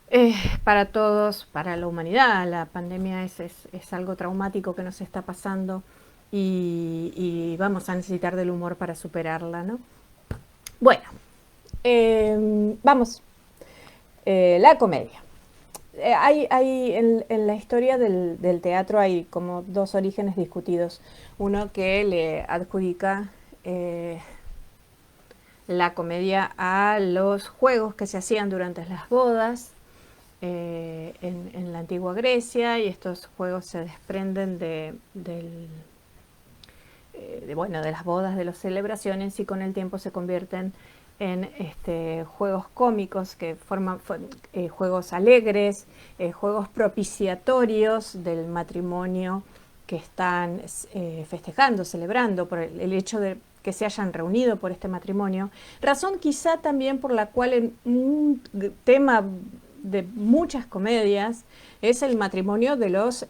eh, para todos, para la humanidad. La pandemia es algo traumático que nos está pasando y vamos a necesitar del humor para superarla, ¿no? Bueno, vamos, la comedia. En la historia del teatro hay como dos orígenes discutidos. Uno que le adjudica la comedia a los juegos que se hacían durante las bodas en la antigua Grecia, y estos juegos se desprenden bueno, de las bodas, de las celebraciones, y con el tiempo se convierten en juegos cómicos que forman juegos alegres, juegos propiciatorios del matrimonio que están festejando, celebrando por el hecho de que se hayan reunido por este matrimonio, razón quizá también por la cual en un tema de muchas comedias es el matrimonio de los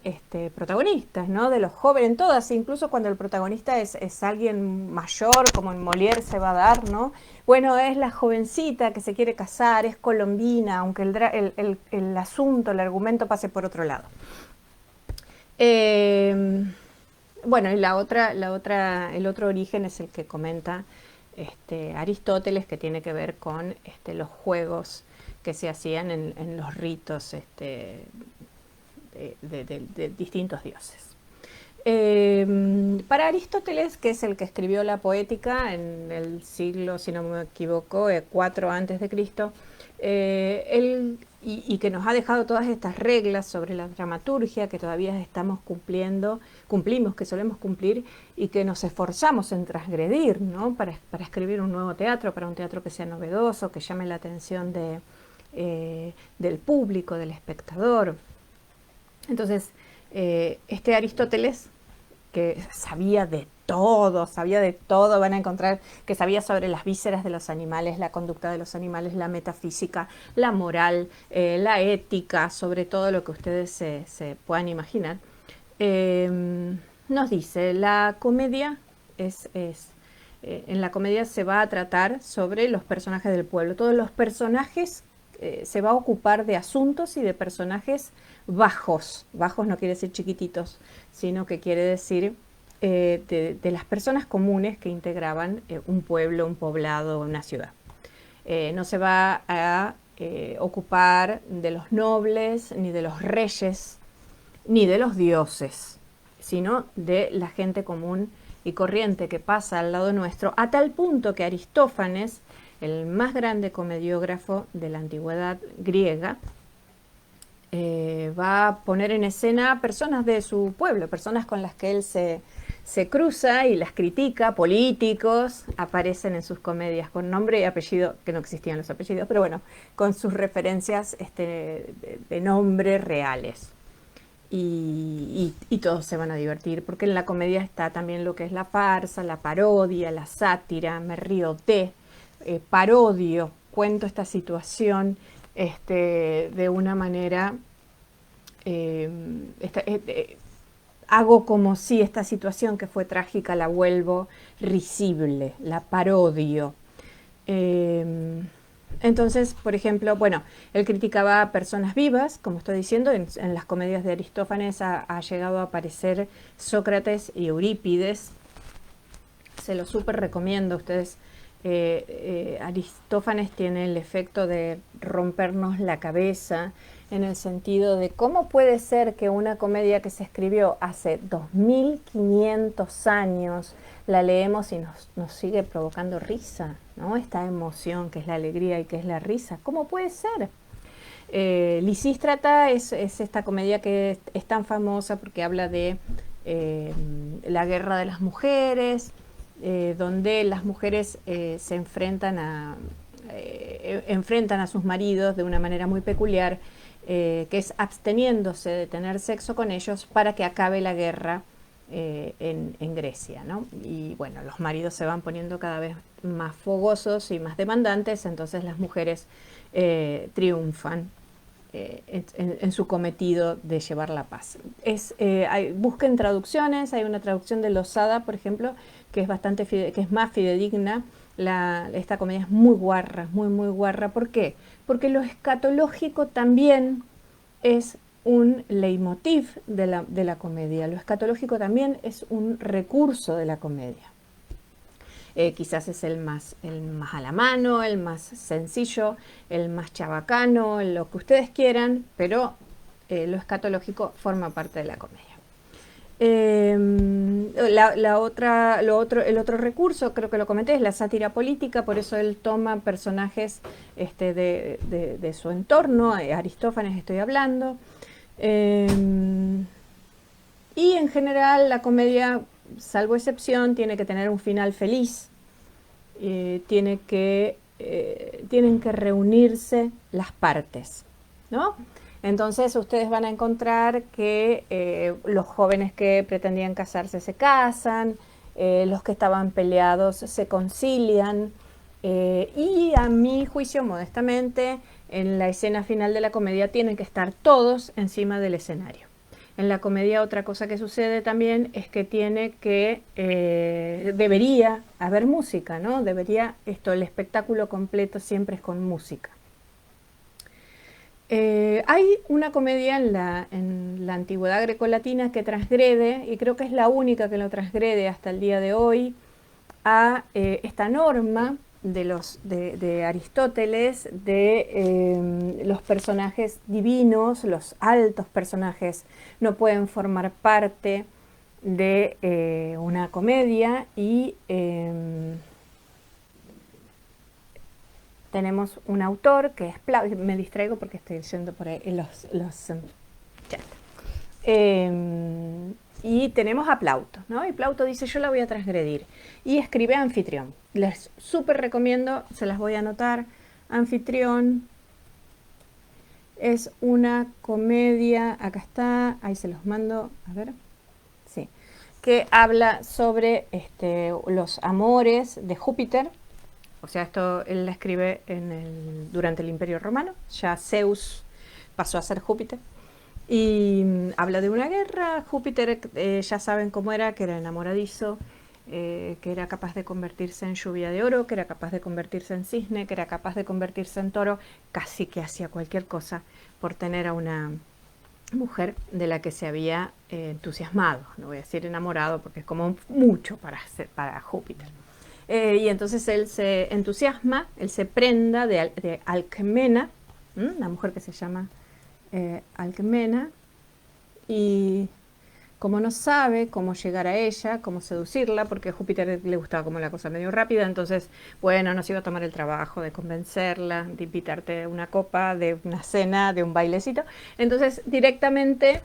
protagonistas, ¿no? De los jóvenes, en todas, incluso cuando el protagonista es alguien mayor, como en Molière se va a dar, ¿no? Bueno, es la jovencita que se quiere casar, es colombina, aunque el asunto, el argumento pase por otro lado. Eh, bueno, y el otro origen es el que comenta Aristóteles, que tiene que ver con los juegos que se hacían en los ritos de distintos dioses. Para Aristóteles, que es el que escribió la poética en el siglo, si no me equivoco, 4 antes de Cristo, y que nos ha dejado todas estas reglas sobre la dramaturgia que todavía estamos cumplimos, que solemos cumplir y que nos esforzamos en transgredir, ¿no? Para escribir un nuevo teatro, para un teatro que sea novedoso, que llame la atención del público, del espectador. Entonces, Aristóteles, que sabía de todo, van a encontrar que sabía sobre las vísceras de los animales, la conducta de los animales, la metafísica, la moral, la ética, sobre todo lo que ustedes se puedan imaginar. Nos dice, la comedia en la comedia se va a tratar sobre los personajes del pueblo. Todos los personajes se va a ocupar de asuntos y de personajes bajos. Bajos no quiere decir chiquititos, sino que quiere decir de las personas comunes que integraban un pueblo, un poblado, una ciudad. No se va a ocupar de los nobles, ni de los reyes, ni de los dioses, sino de la gente común y corriente que pasa al lado nuestro, a tal punto que Aristófanes, el más grande comediógrafo de la antigüedad griega, va a poner en escena personas de su pueblo, personas con las que él se cruza y las critica, políticos, aparecen en sus comedias con nombre y apellido, que no existían los apellidos, pero bueno, con sus referencias de nombre reales. Y todos se van a divertir, porque en la comedia está también lo que es la farsa, la parodia, la sátira, me río parodio, cuento esta situación de una manera, eh, esta- eh, eh, hago como si esta situación que fue trágica la vuelvo risible, la parodio. Eh, entonces, por ejemplo, bueno, él criticaba a personas vivas, como estoy diciendo, en las comedias de Aristófanes ha llegado a aparecer Sócrates y Eurípides. Se lo súper recomiendo a ustedes. Aristófanes tiene el efecto de rompernos la cabeza en el sentido de cómo puede ser que una comedia que se escribió hace 2500 años la leemos y nos sigue provocando risa, ¿no? Esta emoción que es la alegría y que es la risa. ¿Cómo puede ser? Lisístrata es esta comedia que es tan famosa porque habla de la guerra de las mujeres, donde las mujeres enfrentan a sus maridos de una manera muy peculiar, que es absteniéndose de tener sexo con ellos para que acabe la guerra en Grecia, ¿no? Y bueno, los maridos se van poniendo cada vez más fogosos y más demandantes, entonces las mujeres triunfan. en su cometido de llevar la paz. Busquen traducciones, hay una traducción de Losada, por ejemplo, que es más fidedigna. Esta comedia es muy guarra, muy guarra. ¿Por qué? Porque lo escatológico también es un leitmotiv de la comedia. Lo escatológico también es un recurso de la comedia. Quizás es el más a la mano, el más sencillo, el más chabacano, lo que ustedes quieran, pero lo escatológico forma parte de la comedia. El otro recurso, creo que lo comenté, es la sátira política, por eso él toma personajes de su entorno, Aristófanes estoy hablando, y en general la comedia, salvo excepción, tiene que tener un final feliz, tienen que reunirse las partes, ¿no? Entonces ustedes van a encontrar que los jóvenes que pretendían casarse se casan, los que estaban peleados se concilian, y a mi juicio, modestamente, en la escena final de la comedia tienen que estar todos encima del escenario. En la comedia otra cosa que sucede también es que debería haber música, ¿no? El espectáculo completo siempre es con música. Hay una comedia en la antigüedad grecolatina que transgrede, y creo que es la única que lo transgrede hasta el día de hoy, a esta norma de Aristóteles de los personajes divinos, los altos personajes no pueden formar parte de una comedia, y tenemos un autor que es Plauto. Me distraigo porque estoy leyendo por ahí chat. Y tenemos a Plauto, ¿no? Y Plauto dice, yo la voy a transgredir. Y escribe Anfitrión. Les súper recomiendo, se las voy a anotar. Anfitrión es una comedia, acá está, ahí se los mando, a ver, sí, que habla sobre los amores de Júpiter. O sea, esto él la escribe durante el Imperio Romano. Ya Zeus pasó a ser Júpiter. Y habla de una guerra. Júpiter, ya saben cómo era, que era enamoradizo, que era capaz de convertirse en lluvia de oro, que era capaz de convertirse en cisne, que era capaz de convertirse en toro, casi que hacía cualquier cosa por tener a una mujer de la que se había entusiasmado. No voy a decir enamorado porque es como mucho para Júpiter. Y entonces él se entusiasma, él se prenda de Alcmena, una mujer que se llama Alcmena, y como no sabe cómo llegar a ella, cómo seducirla, porque a Júpiter le gustaba como la cosa medio rápida, entonces, bueno, no se iba a tomar el trabajo de convencerla, de invitarte a una copa, de una cena, de un bailecito. Entonces, directamente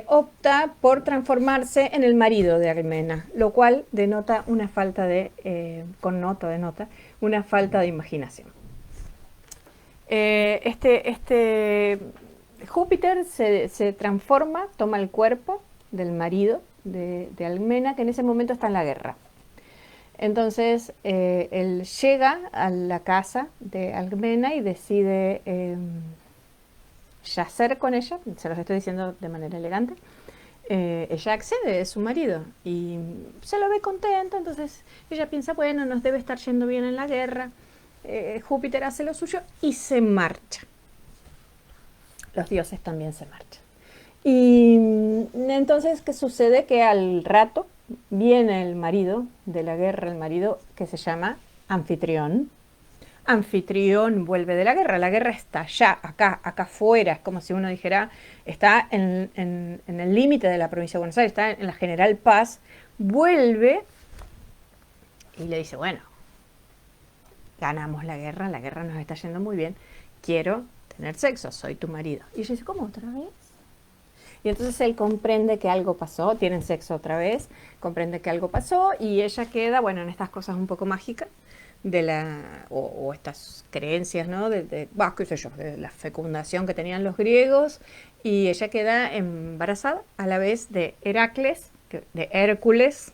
opta por transformarse en el marido de Alcmena, lo cual denota una falta denota una falta de imaginación. Júpiter se transforma, toma el cuerpo del marido de Alcmena, que en ese momento está en la guerra. Entonces él llega a la casa de Alcmena y decide yacer con ella, se los estoy diciendo de manera elegante. Ella accede, es su marido, y se lo ve contento, entonces ella piensa, bueno, nos debe estar yendo bien en la guerra. Júpiter hace lo suyo y se marcha. Los dioses también se marchan. Y entonces, ¿qué sucede? Que al rato viene el marido de la guerra, el marido que se llama Anfitrión. Anfitrión vuelve de la guerra está allá, acá afuera, es como si uno dijera, está en el límite de la provincia de Buenos Aires, está en la General Paz, vuelve y le dice, bueno, ganamos la guerra nos está yendo muy bien, quiero tener sexo, soy tu marido. Y ella dice, ¿cómo otra vez? Y entonces él comprende que algo pasó, tienen sexo otra vez, comprende que algo pasó, y ella queda, bueno, en estas cosas un poco mágicas, o estas creencias, ¿no? Qué sé yo, de la fecundación que tenían los griegos, y ella queda embarazada a la vez de Heracles, de Hércules,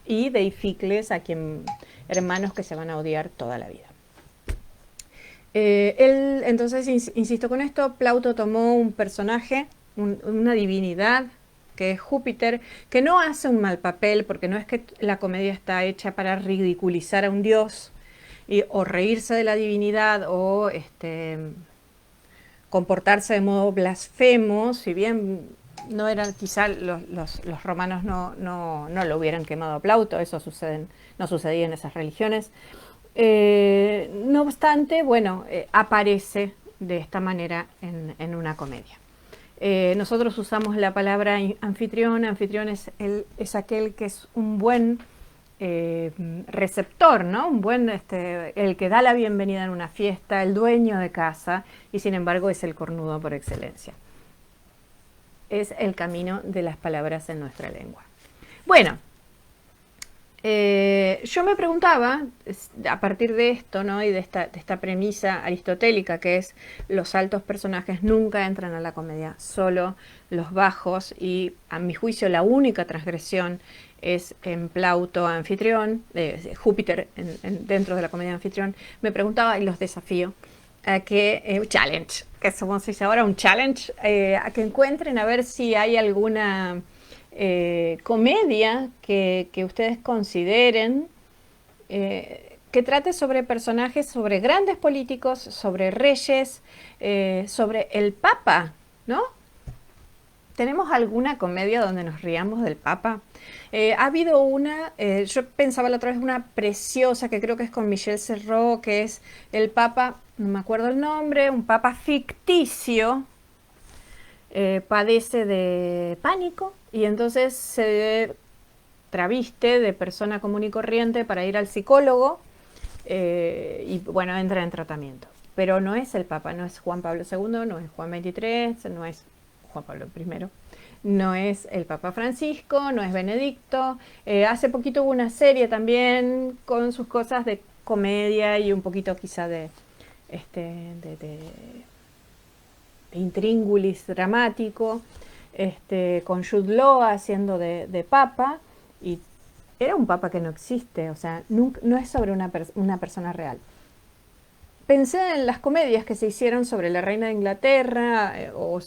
y de Ificles, hermanos que se van a odiar toda la vida. Entonces, insisto con esto, Plauto tomó un personaje, una divinidad, que es Júpiter, que no hace un mal papel, porque no es que la comedia está hecha para ridiculizar a un dios, o reírse de la divinidad, o comportarse de modo blasfemo, si bien no eran, quizá los romanos no lo hubieran quemado a Plauto, eso no sucedía en esas religiones. No obstante, bueno, aparece de esta manera en una comedia. Nosotros usamos la palabra anfitrión. Anfitrión es aquel que es un buen receptor, ¿no? Un buen, el que da la bienvenida en una fiesta, el dueño de casa, y sin embargo es el cornudo por excelencia. Es el camino de las palabras en nuestra lengua. Bueno, yo me preguntaba, a partir de esto, ¿no? Y de esta premisa aristotélica, que es los altos personajes nunca entran a la comedia, solo los bajos, y a mi juicio la única transgresión es en Plauto Anfitrión, Júpiter dentro de la comedia Anfitrión. Me preguntaba, y los desafío, a que, challenge, que es como se dice ahora, un challenge, a que encuentren a ver si hay alguna comedia que ustedes consideren que trate sobre personajes, sobre grandes políticos, sobre reyes, sobre el Papa, ¿no? ¿Tenemos alguna comedia donde nos riamos del Papa? Ha habido una, yo pensaba la otra vez, una preciosa que creo que es con Michel Serrault, que es el Papa, no me acuerdo el nombre, un Papa ficticio, padece de pánico y entonces se traviste de persona común y corriente para ir al psicólogo, y bueno, entra en tratamiento. Pero no es el Papa, no es Juan Pablo II, no es Juan XXIII, no es Juan Pablo I, no es el Papa Francisco, no es Benedicto. Hace poquito hubo una serie también con sus cosas de comedia y un poquito quizá de intríngulis dramático, con Jude Law haciendo de papa, y era un papa que no existe, o sea, no es sobre una persona real. Pensé en las comedias que se hicieron sobre la reina de Inglaterra, o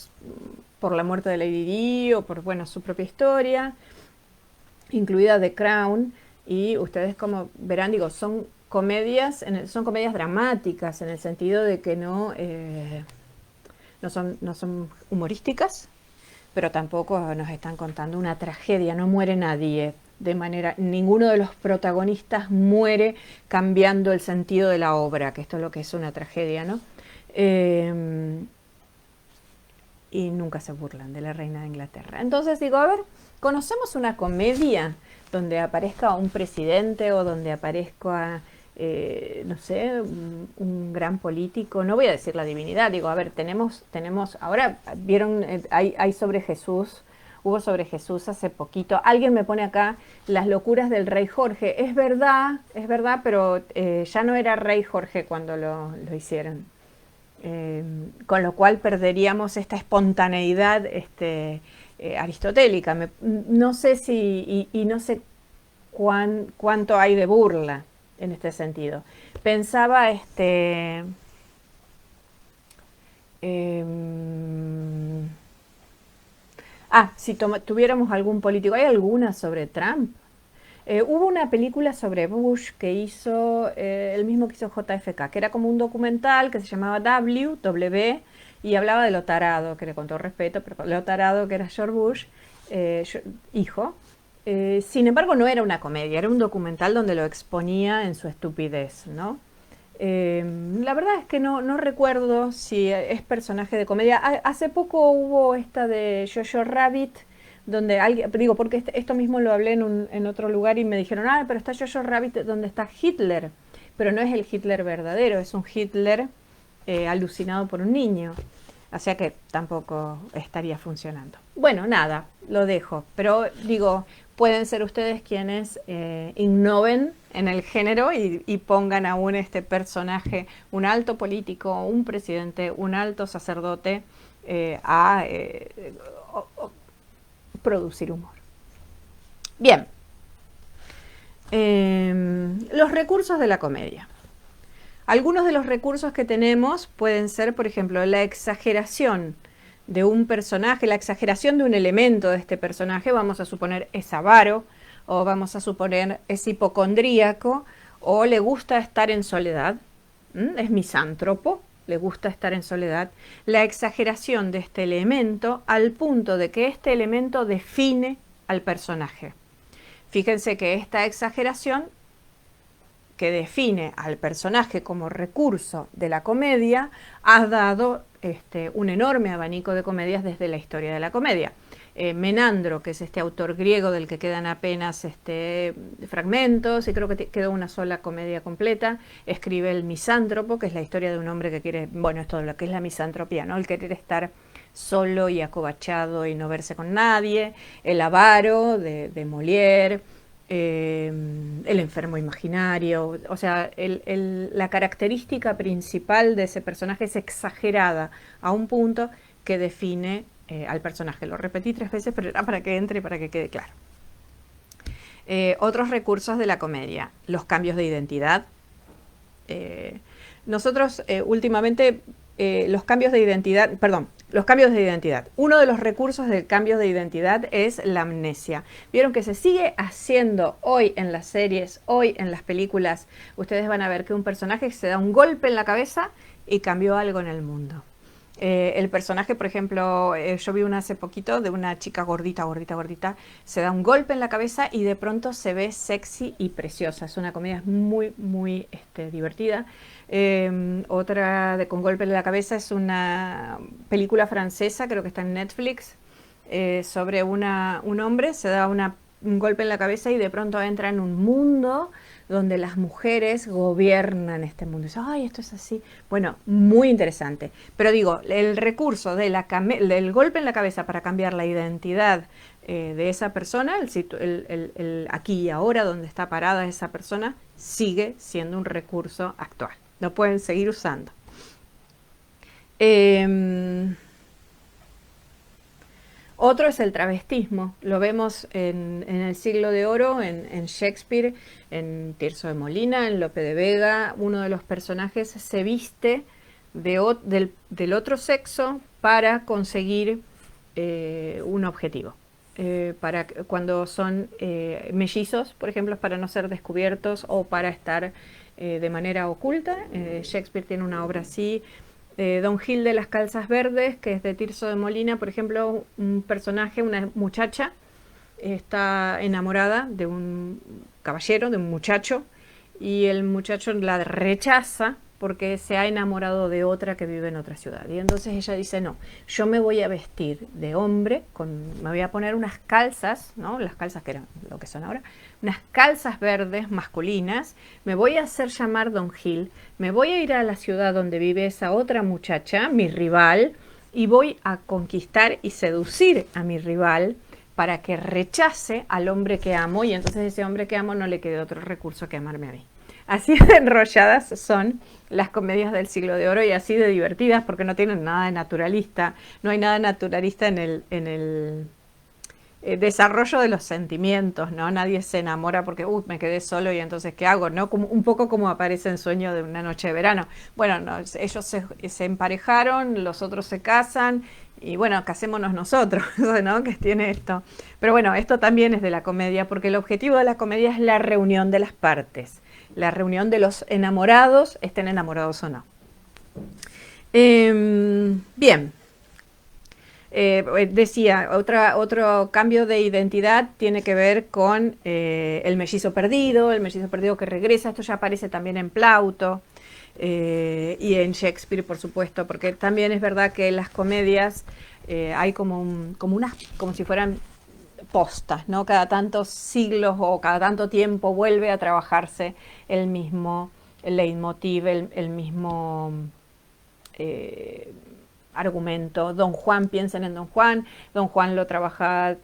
por la muerte de Lady Di, o por, bueno, su propia historia, incluida The Crown, y ustedes como verán, digo, son comedias dramáticas, en el sentido de que no son humorísticas, pero tampoco nos están contando una tragedia, no muere nadie, ninguno de los protagonistas muere cambiando el sentido de la obra, que esto es lo que es una tragedia, ¿no? Y nunca se burlan de la reina de Inglaterra. Entonces digo, a ver, ¿conocemos una comedia donde aparezca un presidente o donde aparezca no sé, un gran político? No voy a decir la divinidad, digo, a ver, tenemos ahora vieron, hay sobre Jesús, hubo sobre Jesús hace poquito. Alguien me pone acá las locuras del rey Jorge. Es verdad, pero ya no era rey Jorge cuando lo hicieron. Con lo cual perderíamos esta espontaneidad aristotélica. No sé si, y no sé cuánto hay de burla en este sentido. Pensaba si tuviéramos algún político, ¿hay alguna sobre Trump? Hubo una película sobre Bush que hizo el mismo que hizo JFK, que era como un documental que se llamaba W, y hablaba de lo tarado, que con todo respeto, pero lo tarado que era George Bush, hijo. Sin embargo, no era una comedia, era un documental donde lo exponía en su estupidez, ¿no? La verdad es que no recuerdo si es personaje de comedia. Hace poco hubo esta de Jojo Rabbit, donde alguien, digo, porque esto mismo lo hablé en otro lugar y me dijeron, pero está Jojo Rabbit donde está Hitler, pero no es el Hitler verdadero, es un Hitler alucinado por un niño. O sea que tampoco estaría funcionando. Bueno, nada, lo dejo. Pero digo, pueden ser ustedes quienes innoven en el género y pongan a este personaje, un alto político, un presidente, un alto sacerdote, a producir humor. Bien, los recursos de la comedia. Algunos de los recursos que tenemos pueden ser, por ejemplo, la exageración de un personaje, la exageración de un elemento de este personaje, vamos a suponer es avaro, o vamos a suponer es hipocondríaco, o le gusta estar en soledad, es misántropo, le gusta estar en soledad. La exageración de este elemento al punto de que este elemento define al personaje. Fíjense que esta exageración que define al personaje como recurso de la comedia ha dado un enorme abanico de comedias desde la historia de la comedia. Menandro, que es este autor griego del que quedan apenas fragmentos, y creo que quedó una sola comedia completa, escribe El Misántropo, que es la historia de un hombre que quiere, bueno, es todo lo que es la misantropía, ¿no? El querer estar solo y acobachado y no verse con nadie. El Avaro, de Molière. El enfermo imaginario, o sea, la característica principal de ese personaje es exagerada a un punto que define al personaje. Lo repetí 3 veces, pero era para que entre y para que quede claro. Otros recursos de la comedia, los cambios de identidad. Nosotros últimamente los cambios de identidad. Uno de los recursos del cambio de identidad es la amnesia. Vieron que se sigue haciendo hoy en las series, hoy en las películas. Ustedes van a ver que un personaje se da un golpe en la cabeza y cambió algo en el mundo. El personaje, por ejemplo, yo vi una hace poquito de una chica gordita, se da un golpe en la cabeza y de pronto se ve sexy y preciosa. Es una comedia muy, muy divertida. Otra de Con golpe en la cabeza es una película francesa, creo que está en Netflix, sobre un hombre, se da un golpe en la cabeza y de pronto entra en un mundo donde las mujeres gobiernan este mundo. Y dice, ay, esto es así. Bueno, muy interesante. Pero digo, el recurso del golpe en la cabeza para cambiar la identidad de esa persona, el aquí y ahora donde está parada esa persona, sigue siendo un recurso actual. Lo pueden seguir usando. Otro es el travestismo. Lo vemos en el Siglo de Oro, en Shakespeare, en Tirso de Molina, en Lope de Vega. Uno de los personajes se viste del otro sexo para conseguir un objetivo. Para cuando son mellizos, por ejemplo, para no ser descubiertos o para estar de manera oculta. Shakespeare tiene una obra así. Don Gil de las Calzas Verdes, que es de Tirso de Molina, por ejemplo, un personaje, una muchacha, está enamorada de un caballero, de un muchacho, y el muchacho la rechaza porque se ha enamorado de otra que vive en otra ciudad. Y entonces ella dice, no, yo me voy a vestir de hombre, me voy a poner unas calzas, ¿no? Las calzas que eran lo que son ahora, unas calzas verdes masculinas, me voy a hacer llamar Don Gil, me voy a ir a la ciudad donde vive esa otra muchacha, mi rival, y voy a conquistar y seducir a mi rival para que rechace al hombre que amo, y entonces ese hombre que amo no le quede otro recurso que amarme a mí. Así de enrolladas son las comedias del Siglo de Oro y así de divertidas porque no tienen nada de naturalista. No hay nada naturalista en el desarrollo de los sentimientos, ¿no? Nadie se enamora porque, me quedé solo y entonces, ¿qué hago? ¿No? Un poco como aparece en Sueño de una noche de verano. Bueno, no, ellos se emparejaron, los otros se casan y bueno, casémonos nosotros, ¿no? Que tiene esto. Pero bueno, esto también es de la comedia porque el objetivo de la comedia es la reunión de las partes. La reunión de los enamorados, estén enamorados o no. Bien. Decía, otro cambio de identidad tiene que ver con el mellizo perdido que regresa. Esto ya aparece también en Plauto y en Shakespeare, por supuesto, porque también es verdad que en las comedias hay como si fueran postas, ¿no? Cada tantos siglos o cada tanto tiempo vuelve a trabajarse el mismo leitmotiv, el mismo argumento. Don Juan, piensen en Don Juan lo trabaja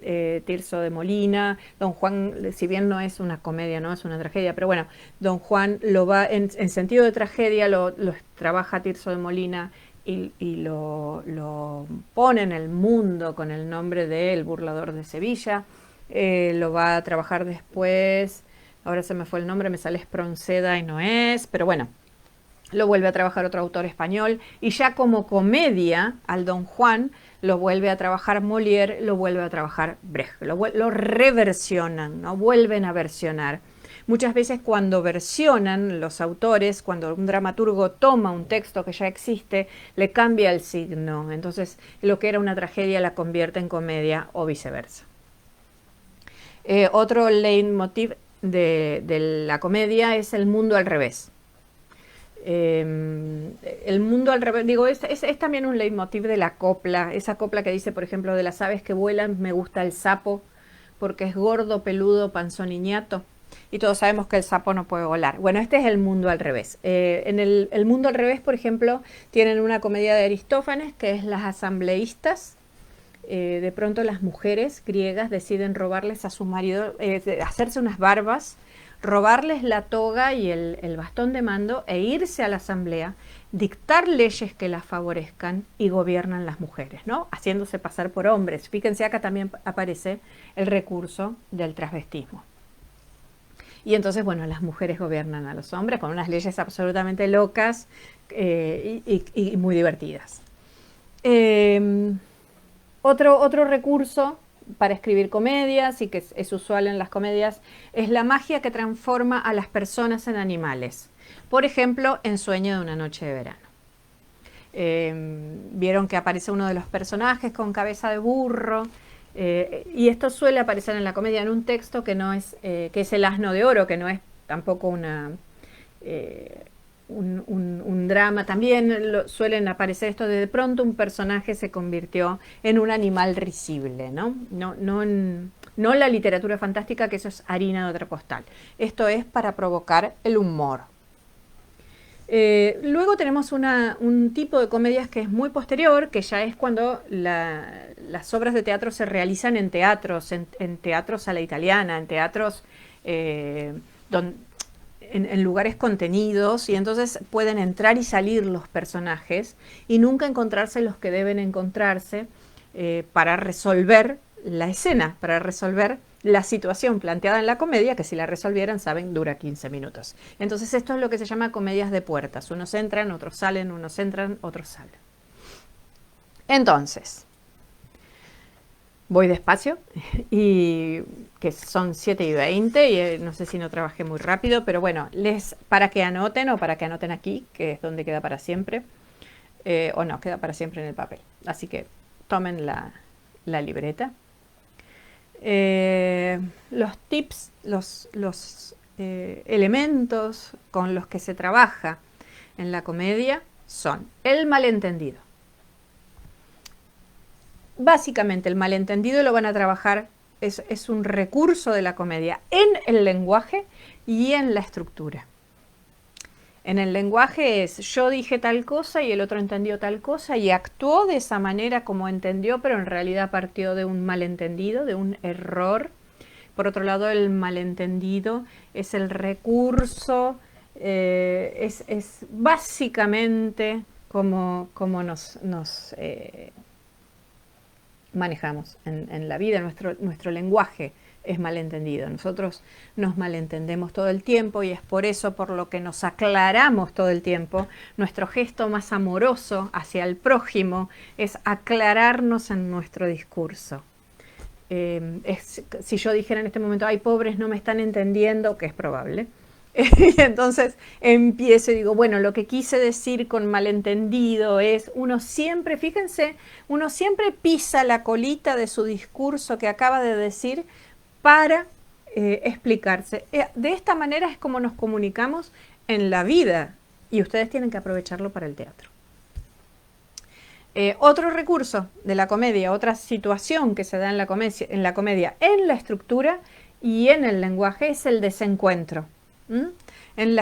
Tirso de Molina. Don Juan, si bien no es una comedia, no es una tragedia, pero bueno, Don Juan lo va en sentido de tragedia, lo trabaja Tirso de Molina y lo pone en el mundo con el nombre de El burlador de Sevilla. Lo va a trabajar después, ahora se me fue el nombre, me sale Espronceda y no es, pero bueno, lo vuelve a trabajar otro autor español, y ya como comedia al Don Juan lo vuelve a trabajar Molière, lo vuelve a trabajar Brecht, lo reversionan, ¿no? Vuelven a versionar. Muchas veces cuando versionan los autores, cuando un dramaturgo toma un texto que ya existe, le cambia el signo, entonces lo que era una tragedia la convierte en comedia o viceversa. Otro leitmotiv de la comedia es el mundo al revés. El mundo al revés, digo, es también un leitmotiv de la copla, esa copla que dice, por ejemplo, de las aves que vuelan, me gusta el sapo, porque es gordo, peludo, panzón y ñato. Y todos sabemos que el sapo no puede volar. Bueno, este es el mundo al revés. En el mundo al revés, por ejemplo, tienen una comedia de Aristófanes, que es Las asambleístas. De pronto las mujeres griegas deciden robarles a su marido, hacerse unas barbas, robarles la toga y el bastón de mando e irse a la asamblea, dictar leyes que las favorezcan y gobiernan las mujeres, ¿no? Haciéndose pasar por hombres. Fíjense, acá también aparece el recurso del transvestismo. Y entonces, bueno, las mujeres gobiernan a los hombres con unas leyes absolutamente locas y muy divertidas. Otro recurso para escribir comedias, y que es usual en las comedias, es la magia que transforma a las personas en animales. Por ejemplo, en Sueño de una noche de verano. Vieron que aparece uno de los personajes con cabeza de burro, y esto suele aparecer en la comedia en un texto que no es, que es El asno de oro, que no es tampoco un drama. También suelen aparecer esto de pronto un personaje se convirtió en un animal risible, ¿no? No la literatura fantástica, que eso es harina de otra costal. Esto es para provocar el humor. Luego tenemos un tipo de comedias que es muy posterior, que ya es cuando las obras de teatro se realizan en teatros, en teatros a la italiana, en teatros en lugares contenidos, y entonces pueden entrar y salir los personajes y nunca encontrarse los que deben encontrarse para resolver la escena, para resolver la situación planteada en la comedia, que si la resolvieran, saben, dura 15 minutos. Entonces esto es lo que se llama comedias de puertas. Unos entran, otros salen, unos entran, otros salen. Entonces, voy despacio, y que son 7:20, y no sé si no trabajé muy rápido, pero bueno, para que anoten, o para que anoten aquí, que es donde queda para siempre, o no, queda para siempre en el papel. Así que tomen la libreta. Los tips, los elementos con los que se trabaja en la comedia son el malentendido. Básicamente el malentendido lo van a trabajar, es un recurso de la comedia en el lenguaje y en la estructura. En el lenguaje es, yo dije tal cosa y el otro entendió tal cosa y actuó de esa manera como entendió, pero en realidad partió de un malentendido, de un error. Por otro lado, el malentendido es el recurso, es básicamente como nos manejamos en la vida. Nuestro lenguaje es malentendido. Nosotros nos malentendemos todo el tiempo, y es por eso por lo que nos aclaramos todo el tiempo. Nuestro gesto más amoroso hacia el prójimo es aclararnos en nuestro discurso. Si yo dijera en este momento, ay, pobres, no me están entendiendo, que es probable, y entonces empiezo y digo, bueno, lo que quise decir con malentendido es, uno siempre, fíjense, uno siempre pisa la colita de su discurso que acaba de decir para explicarse. De esta manera es como nos comunicamos en la vida, y ustedes tienen que aprovecharlo para el teatro. Otro recurso de la comedia, otra situación que se da en la comedia, en la estructura y en el lenguaje, es el desencuentro. En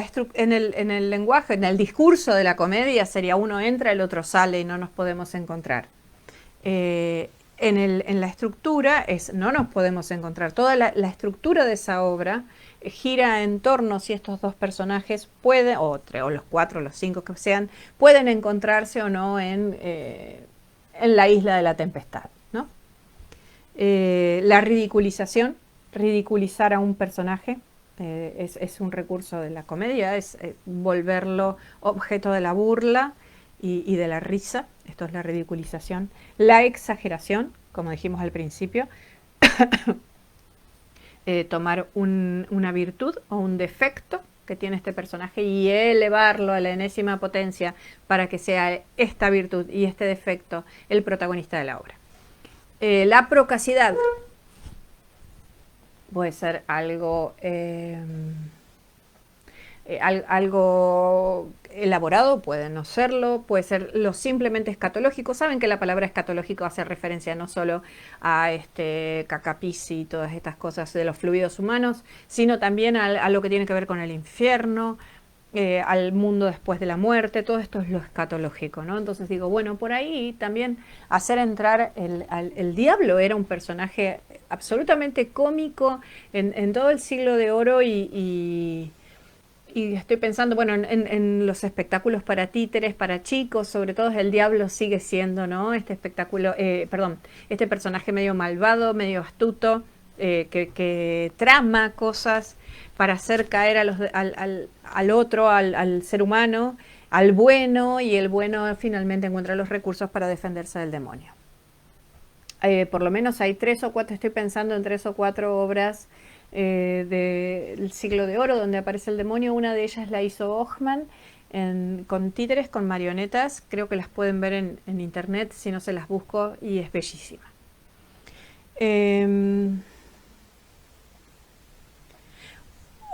el lenguaje, en el discurso de la comedia sería uno entra, el otro sale y no nos podemos encontrar. En la estructura es no nos podemos encontrar. Toda la estructura de esa obra gira en torno si estos dos personajes pueden, o los 4, los 5 que sean, pueden encontrarse o no en la isla de la tempestad, ¿no? La ridiculización, ridiculizar a un personaje. es un recurso de la comedia, es volverlo objeto de la burla y de la risa. Esto es la ridiculización, la exageración, como dijimos al principio. Tomar una virtud o un defecto que tiene este personaje y elevarlo a la enésima potencia para que sea esta virtud y este defecto el protagonista de la obra. La procacidad puede ser algo algo elaborado, puede no serlo, puede ser lo simplemente escatológico. Saben que la palabra escatológico hace referencia no solo a Cacapisi y todas estas cosas de los fluidos humanos, sino también a lo que tiene que ver con el infierno, al mundo después de la muerte. Todo esto es lo escatológico, ¿no? Entonces digo, bueno, por ahí también hacer entrar el diablo. Era un personaje absolutamente cómico en todo el siglo de oro y estoy pensando, bueno, en los espectáculos para títeres, para chicos, sobre todo el diablo sigue siendo, ¿no? Este espectáculo, este personaje medio malvado, medio astuto, que trama cosas para hacer caer al otro, al ser humano, al bueno, y el bueno finalmente encuentra los recursos para defenderse del demonio. Por lo menos hay 3 o 4, estoy pensando en 3 o 4 obras del siglo de oro donde aparece el demonio. Una de ellas la hizo Ochman con títeres, con marionetas. Creo que las pueden ver en internet, si no se las busco, y es bellísima.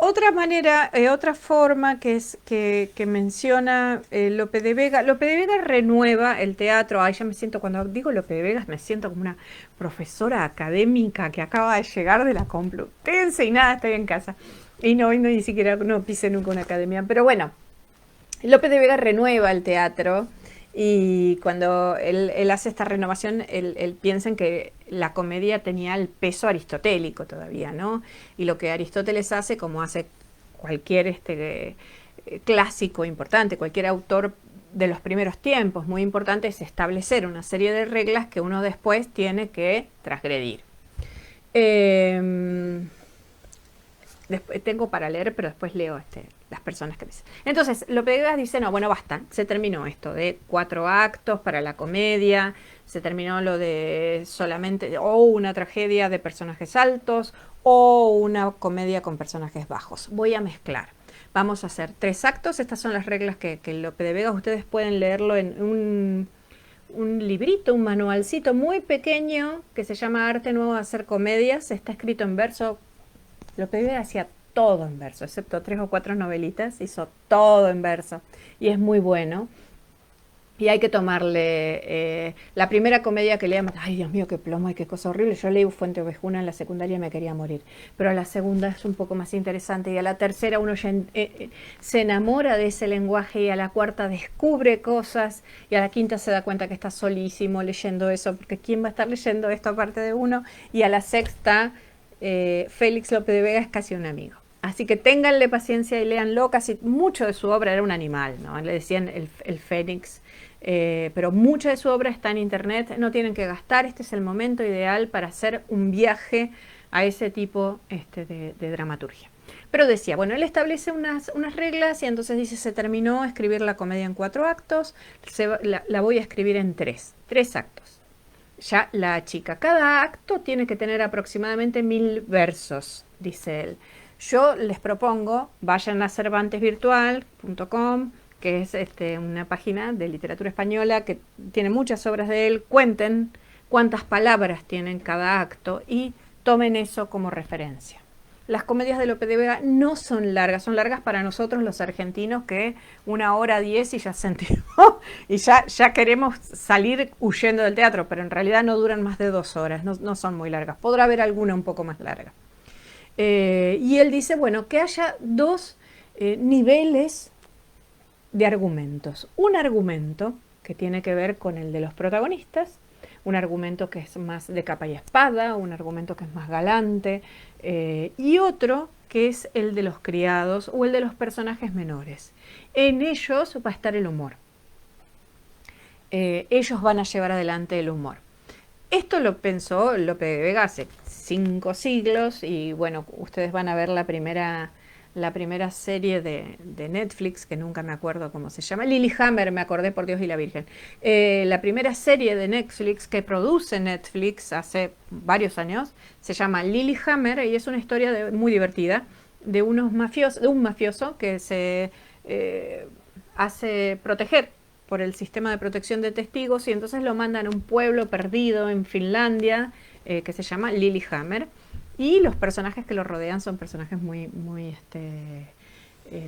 Otra manera, otra forma que menciona Lope de Vega. Lope de Vega renueva el teatro. Ay, ya me siento, cuando digo Lope de Vega, me siento como una profesora académica que acaba de llegar de la Complutense y nada, estoy en casa. Y no ni siquiera no pise nunca una academia. Pero bueno, Lope de Vega renueva el teatro. Y cuando él hace esta renovación, él piensa en que la comedia tenía el peso aristotélico todavía, ¿no? Y lo que Aristóteles hace, como hace cualquier clásico importante, cualquier autor de los primeros tiempos muy importante, es establecer una serie de reglas que uno después tiene que transgredir. Después, tengo para leer, pero después leo las personas que dicen. Entonces, Lope de Vega dice, no, bueno, basta, se terminó esto de 4 actos para la comedia, se terminó lo de solamente o una tragedia de personajes altos o una comedia con personajes bajos. Voy a mezclar. Vamos a hacer 3 actos. Estas son las reglas que Lope de Vega, ustedes pueden leerlo en un librito, un manualcito muy pequeño que se llama Arte Nuevo de Hacer Comedias. Está escrito en verso. Lope de Vega hacía todo en verso, excepto 3 o 4 novelitas, hizo todo en verso y es muy bueno. Y hay que tomarle la primera comedia que leamos, ay Dios mío, qué plomo y qué cosa horrible. Yo leí Fuente Ovejuna en la secundaria y me quería morir, pero la segunda es un poco más interesante y a la tercera uno ya se enamora de ese lenguaje y a la cuarta descubre cosas y a la quinta se da cuenta que está solísimo leyendo eso, porque ¿quién va a estar leyendo esto aparte de uno? Y a la sexta Félix Lope de Vega es casi un amigo. Así que ténganle paciencia y léanlo. Casi mucho de su obra era un animal, ¿no? Le decían el Fénix, pero mucha de su obra está en internet. No tienen que gastar. Este es el momento ideal para hacer un viaje a ese tipo de dramaturgia. Pero decía, bueno, él establece unas reglas y entonces dice, se terminó escribir la comedia en 4 actos, la voy a escribir en 3 actos. Ya la chica, cada acto tiene que tener aproximadamente 1000 versos, dice él. Yo les propongo, vayan a cervantesvirtual.com, que es una página de literatura española que tiene muchas obras de él, cuenten cuántas palabras tienen cada acto y tomen eso como referencia. Las comedias de Lope de Vega no son largas para nosotros los argentinos, que 1h10 y ya sentimos y ya queremos salir huyendo del teatro, pero en realidad no duran más de 2 horas, no son muy largas. Podrá haber alguna un poco más larga. Y él dice, bueno, que haya 2 niveles de argumentos. Un argumento que tiene que ver con el de los protagonistas, un argumento que es más de capa y espada, un argumento que es más galante, y otro que es el de los criados o el de los personajes menores. En ellos va a estar el humor. Ellos van a llevar adelante el humor. Esto lo pensó Lope de Vega hace 5 siglos. Y bueno, ustedes van a ver la primera serie de Netflix, que nunca me acuerdo cómo se llama, Lilyhammer, me acordé, por Dios y la Virgen. La primera serie de Netflix que produce Netflix hace varios años se llama Lilyhammer, y es una historia muy divertida de un mafioso que se hace proteger por el sistema de protección de testigos, y entonces lo mandan a un pueblo perdido en Finlandia que se llama Lilyhammer. Y los personajes que lo rodean son personajes muy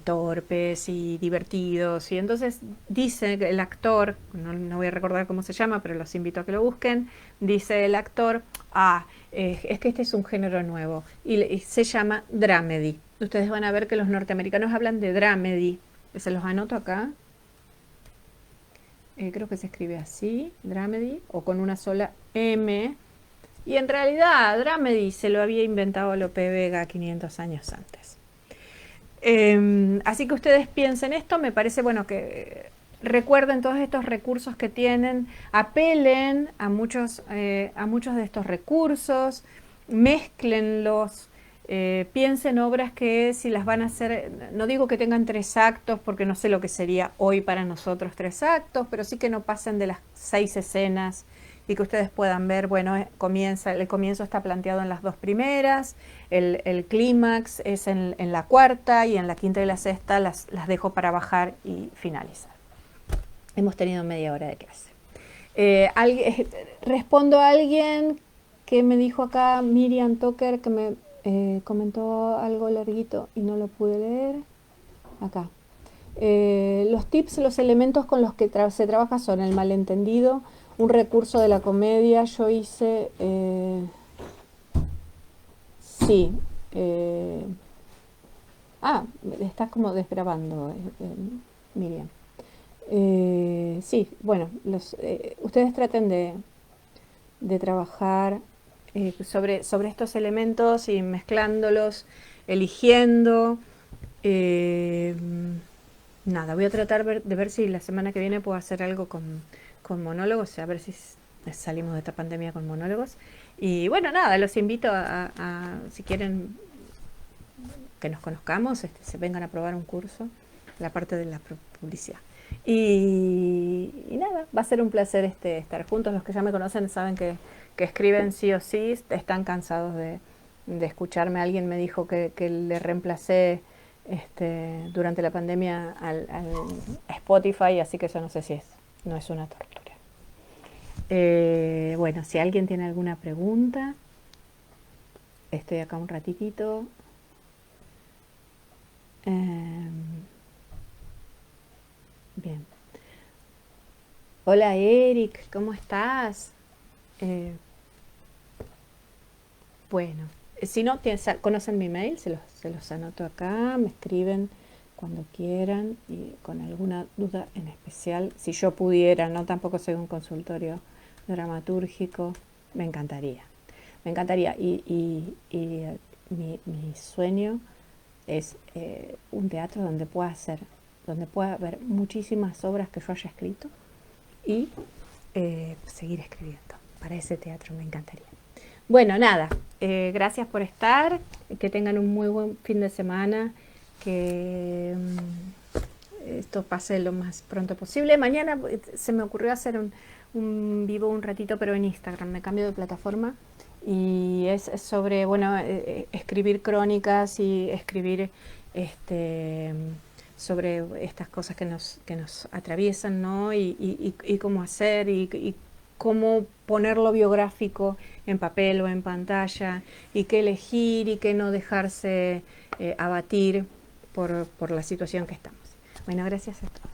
torpes y divertidos. Y entonces dice el actor, no voy a recordar cómo se llama, pero los invito a que lo busquen, dice el actor, es que este es un género nuevo y se llama dramedy. Ustedes van a ver que los norteamericanos hablan de dramedy. Se los anoto acá. Creo que se escribe así, dramedy, o con una sola M. Y en realidad dramedy se lo había inventado Lope Vega 500 años antes. Así que ustedes piensen esto, me parece bueno que recuerden todos estos recursos que tienen, apelen a muchos de estos recursos, mézclenlos, piensen obras que si las van a hacer, no digo que tengan 3 actos, porque no sé lo que sería hoy para nosotros 3 actos, pero sí que no pasen de las 6 escenas, y que ustedes puedan ver, bueno, el comienzo está planteado en las 2 primeras, el clímax es en la cuarta, y en la quinta y la sexta las dejo para bajar y finalizar. Hemos tenido media hora de clase. Respondo a alguien que me dijo acá, Miriam Tucker, que me comentó algo larguito y no lo pude leer. Acá. Los tips, los elementos con los que se trabaja son el malentendido, un recurso de la comedia. Yo hice, sí, estás como desgrabando, Miriam. Sí, bueno, ustedes traten de trabajar sobre estos elementos y mezclándolos, eligiendo. Nada, voy a tratar de ver si la semana que viene puedo hacer algo con monólogos, a ver si salimos de esta pandemia con monólogos. Y bueno, nada, los invito si quieren que nos conozcamos, se vengan a probar un curso, la parte de la publicidad. Y nada, va a ser un placer estar juntos. Los que ya me conocen saben que escriben sí o sí, están cansados de escucharme. Alguien me dijo que le reemplacé durante la pandemia al Spotify, así que eso no sé si no es una tortura. Bueno, si alguien tiene alguna pregunta, estoy acá un ratitito. Bien. Hola Eric, ¿cómo estás? Bueno, si no conocen mi mail, se los anoto acá, me escriben cuando quieran y con alguna duda en especial. Si yo pudiera, no tampoco soy un consultorio dramatúrgico, me encantaría. Me encantaría. Y mi sueño es un teatro donde pueda haber muchísimas obras que yo haya escrito y seguir escribiendo. Para ese teatro me encantaría. Bueno, nada, gracias por estar, que tengan un muy buen fin de semana, que esto pase lo más pronto posible. Mañana se me ocurrió hacer un vivo un ratito, pero en Instagram, me cambio de plataforma, y es sobre, bueno, escribir crónicas y escribir sobre estas cosas que nos atraviesan, ¿no? Y cómo hacer y cómo ponerlo biográfico en papel o en pantalla, y qué elegir y qué no dejarse abatir por la situación que estamos. Bueno, gracias a todos.